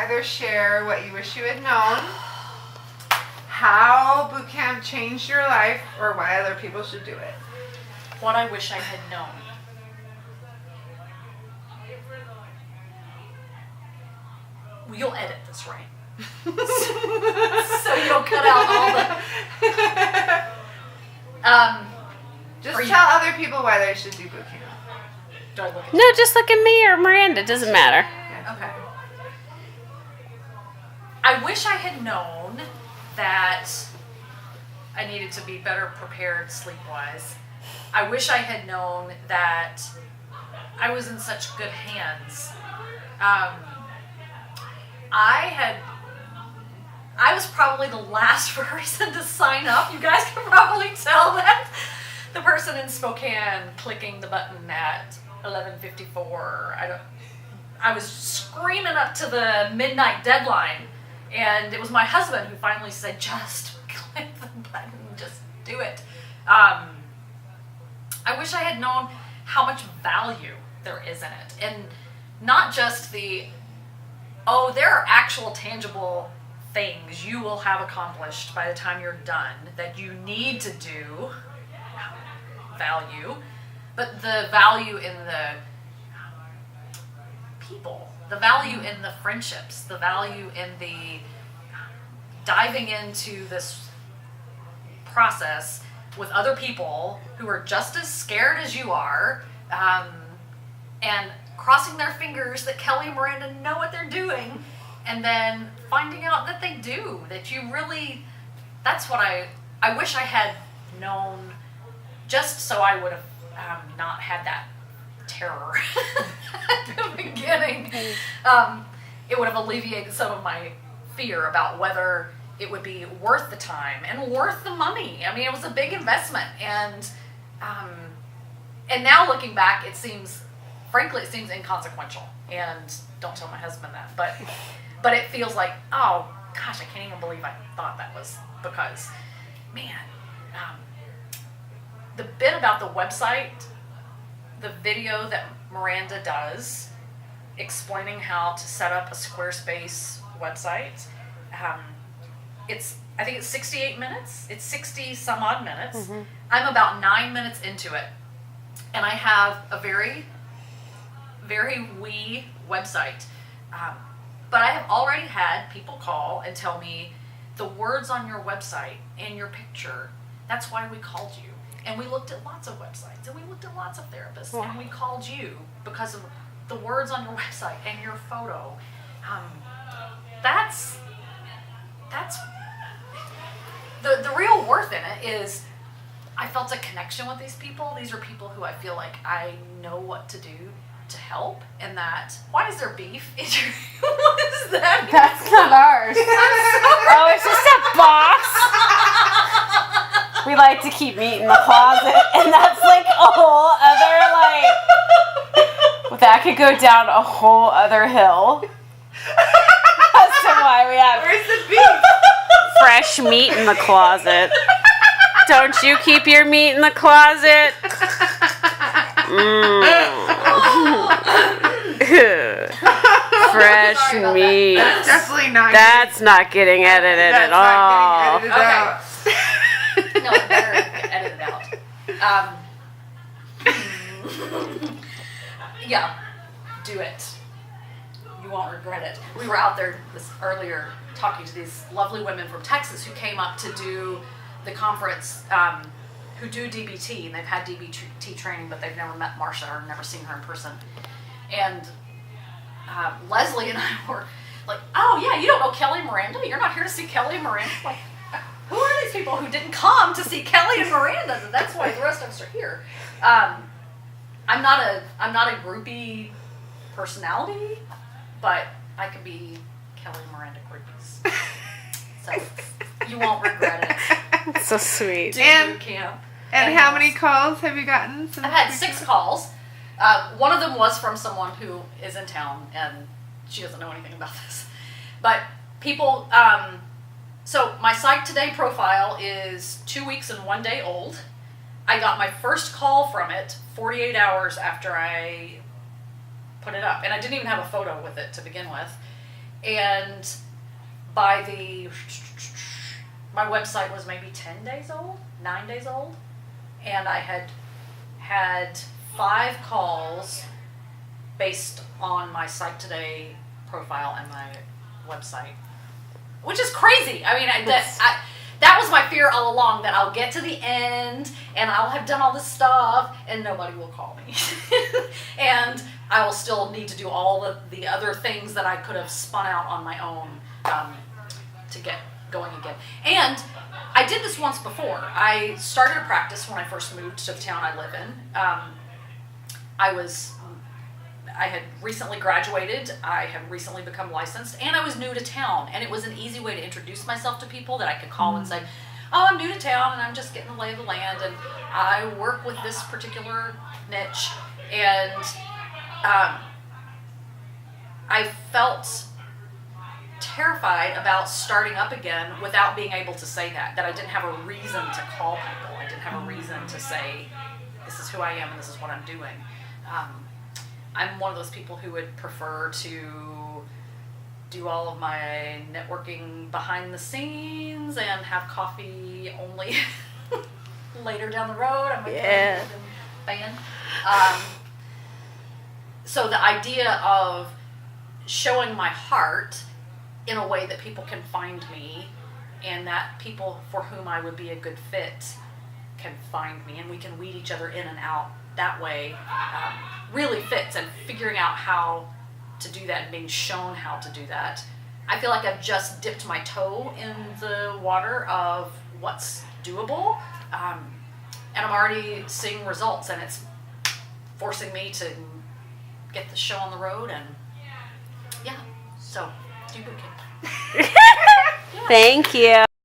either share what you wish you had known, how Bootcamp changed your life, or why other people should do it. What I wish I had known. Well, you'll edit this, right? So you don't cut out all the... Just tell other people why they should do Bootcamp. Do I look at No, just look at me or Miranda. It doesn't matter. Okay. I wish I had known that I needed to be better prepared sleep-wise. I wish I had known that I was in such good hands. I was probably the last person to sign up. You guys can probably tell that. The person in Spokane clicking the button at 11:54. I was screaming up to the midnight deadline, and it was my husband who finally said, just click the button, just do it. I wish I had known how much value there is in it, and not just there are actual tangible things you will have accomplished by the time you're done that you need to do, value, but the value in the people, the value in the friendships, the value in the diving into this process with other people who are just as scared as you are, and crossing their fingers that Kelly and Miranda know what they're doing, and then finding out that they do, that you really, that's what I wish I had known, just so I would have not had that terror at the beginning. It would have alleviated some of my fear about whether it would be worth the time and worth the money. I mean, it was a big investment, and now looking back, frankly, it seems inconsequential. And don't tell my husband that, but it feels like, oh gosh, I can't even believe I thought that was, because, man, the bit about the website, the video that Miranda does explaining how to set up a Squarespace website, I think it's 68 minutes. It's 60 some odd minutes. Mm-hmm. I'm about 9 minutes into it, and I have a very, very wee website. But I have already had people call and tell me the words on your website and your picture, that's why we called you. And we looked at lots of websites, and we looked at lots of therapists, and we called you because of the words on your website and your photo. That's the real worth in it is I felt a connection with these people. These are people who I feel like I know what to do to help, and that, why is there beef? What is that? That's not ours. Oh, it's just a box. We like to keep meat in the closet, and that's like a whole other, that could go down a whole other hill. That's why we have Where's the beef? fresh meat in the closet. Don't you keep your meat in the closet? Fresh meat. That's definitely not. That's not getting edited at all. That's not getting edited out. No, it better edit it out. Yeah, do it. You won't regret it. We were out there earlier talking to these lovely women from Texas who came up to do the conference, who do DBT, and they've had DBT training, but they've never met Marsha or never seen her in person. And Leslie and I were like, oh yeah, you don't know Kelly and Miranda? You're not here to see Kelly and Miranda? Like, who are these people who didn't come to see Kelly and Miranda? And that's why the rest of us are here. I'm not a groupie personality, but I could be Kelly and Miranda groupies. So you won't regret it. That's so sweet. Do Bootcamp. And how many calls have you gotten? I've had 6 calls. One of them was from someone who is in town, and she doesn't know anything about this. But people, so my Psych Today profile is 2 weeks and 1 day old. I got my first call from it 48 hours after I put it up. And I didn't even have a photo with it to begin with. And by my website was maybe 10 days old, 9 days old, and I had 5 calls based on my Site Today profile and my website, which is crazy. I mean, that was my fear all along, that I'll get to the end and I'll have done all this stuff and nobody will call me. And I will still need to do all the other things that I could have spun out on my own to get going again. And I did this once before. I started a practice when I first moved to the town I live in. I had recently graduated, I had recently become licensed, and I was new to town. And it was an easy way to introduce myself to people, that I could call and say, oh, I'm new to town and I'm just getting the lay of the land and I work with this particular niche. And I felt terrified about starting up again without being able to say that I didn't have a reason to call people. I didn't have a reason to say, this is who I am and this is what I'm doing. I'm one of those people who would prefer to do all of my networking behind the scenes and have coffee only later down the road. I'm a fan. So the idea of showing my heart in a way that people can find me, and that people for whom I would be a good fit can find me, and we can weed each other in and out that way, really fits. And figuring out how to do that and being shown how to do that, I feel like I've just dipped my toe in the water of what's doable, and I'm already seeing results, and it's forcing me to get the show on the road. And so do Bootcamp. Thank you.